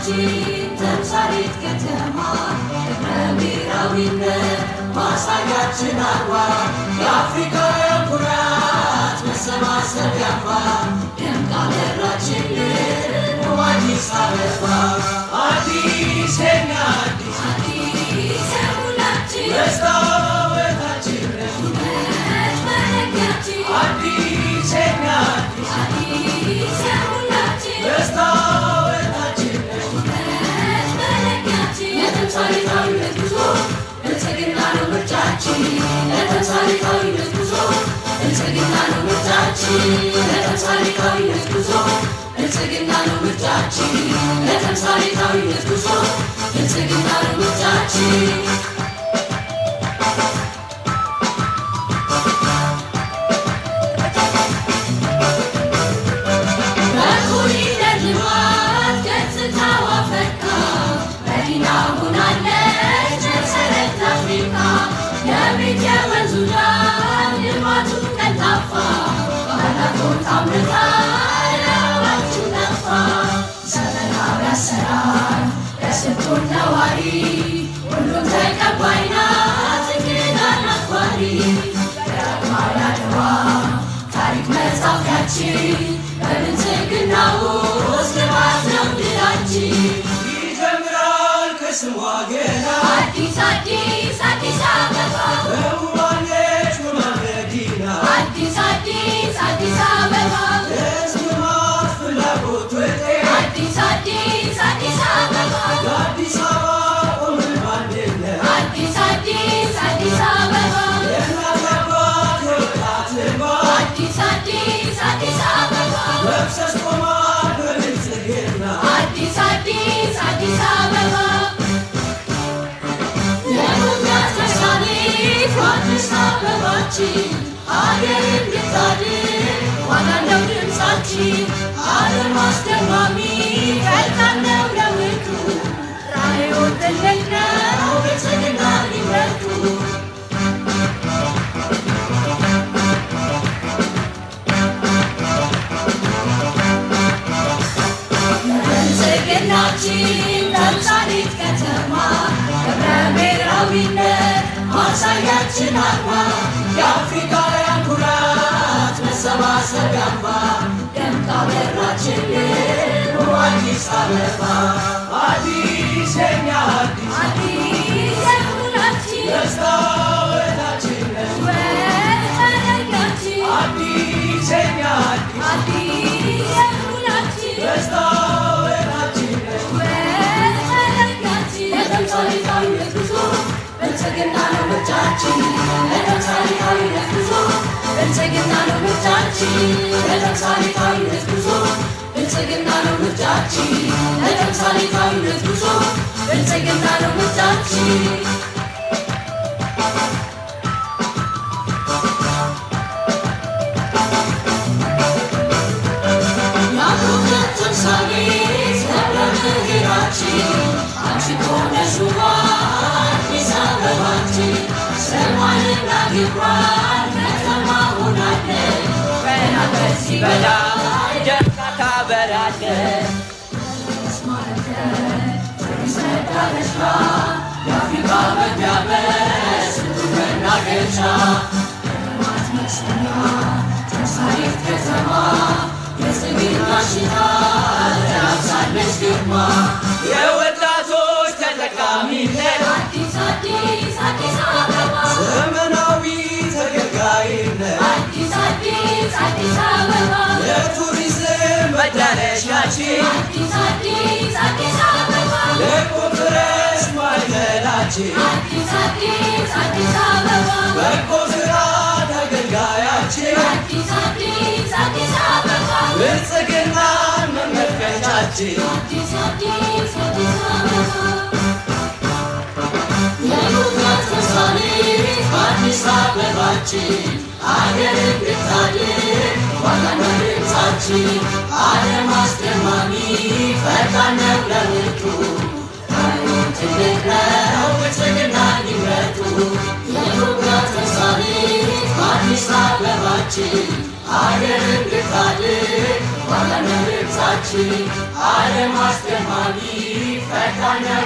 ከተማችን ተምሳሌት ከተማ ብሔራዊነት ማሳያችን አርማ የአፍሪካውያን ኩራት መሰባሰቢያ ደምቃ በራችልን አዲስ አበባ አዲስ የኛ አዲስ የሁላችን መስታወታችን ውበት መለኪያችን አዲስ የኛ አዲስ የሁላችን መስታወታችን ውበት መለኪያችን የተምሳሌታዊነት ጉዞ ብልጽግና ነው ምርጫችን የተምሳሌታዊነት ጉዞ ብልጽግና ነው ምርጫችን የተምሳሌታዊነት ጉዞ ብልጽግና ነው ምርጫችን የተምሳሌታዊነት ጉዞ ብልጽግና ነው ምርጫችን በኮሪደር ልማት ገጽታዋ ፈካ መዲና ሆናለች መሰረት አፍሪካ የቤት የወንዙ ዳር ልማቱ ቀልጣፋ ባለፎት አምርታ ዘመናዊ አሰራር ለስንቱን ነዋሪ ሁሉም ተቀባይ ናት እንግዳን አክባሪ ዳግማዊ አድዋ ታሪክ መጻፊያችን በብልጽግና ውስጥ ልማት ነው ድላችን ይጀምራል ከስሟ ገና አዲስ አዲስ አዲስ አበባ በውባነች ውብ መዲና አዲስ አዲስ አዲስ አበባ አዲስ አዲስ አዲስ አበባ አዲስ አበባ ቆመን ባንድነት አዲስ አዲስ አዲስ አበባ የእናት አባት የወጣት እንባ አዲስ አዲስ አዲስ አበባ መፍሰስ ቆሟል በብልጽግና አዲስ አዲስ አዲስ አበባ የመብራት ተምሳሌት አዲስ አበባችን አገር እንድታድግ ዋና ነው ድምፃችን ዓለም አስደማሚ ፈጣን ነው ለውጡ ራዕዩ ትልቅ ነው ብልጽግና ሊመጡ ብልጽግናችን ተምሳሌት ከተማ ክብረ ብሔራዊነት ማሳያችን አርማ የአፍሪካውያን ኩራት መሰባሰቢያ ደምቃ በራችልን አዲስ አበባ አዲስ የኛ አዲስ የሁላችን መስታወታችን ውበት መለኪያችን አዲስ የኛ አዲስ የሁላችን መስታወታችን ውበት መለኪያችን የተምሳሌታዊነት ጉዞ ብልጽግና ነው ምርጫችን የተምሳሌታዊነት ጉዞ ብልጽግና ነው ምርጫችን የተምሳሌታዊነት ጉዞ ብልጽግና ነው ምርጫችን የተምሳሌታዊነት ጉዞ ብልጽግና ነው ምርጫችን የአብሮነት ተምሳሌት ክብረ ብሔራችን አንቺ ከሆነሽ ውቧ አዲስ አበባችን ሰማይና ግብሯን ከተማ ሆናለች ገና ከዚህ በላይ ደምቃ ታበራለች መዳረሻ የአፍሪካ መግቢያ ስንቱ መናገሻ የልማት መሰኛ ተምሳሌት ከተማ የብልጽግና ሽታ ተላብሳለች ግርማ የወጣቶች ተጠቃሚነት አዲስ አዲስ አዲስ አበባ ዘመናዊ ተገልጋይነት አዲስ አዲስ አዲስ አበባ የቱሪዝም መዳረሻችን አዲስ አዲስ አዲስ አበባ የኮንፈረንስ ማዕከላችን አዲስ አዲስ አዲስ አበባ በጎ ስራ ተገልጋያችን አዲስ አዲስ አዲስ አበባ ብልጽግናን መመልከቻችን አዲስ አዲስ አዲስ አበባ የመብራት ተምሳሌት አዲስ አበባችን አገር እንድታድግ ዋና ነው ድምፃችን ዓለም አስደማሚ ፈጣን ነው ለውጡ ራዕዩ ትልቅ ነው ብልጽግና ሊመጡ የመብራት ተምሳሌት አዲስ አበባችን አገር እንድታድግ ዋና ነው ድምፃችን ዓለም አስደማሚ ፈጣን ነው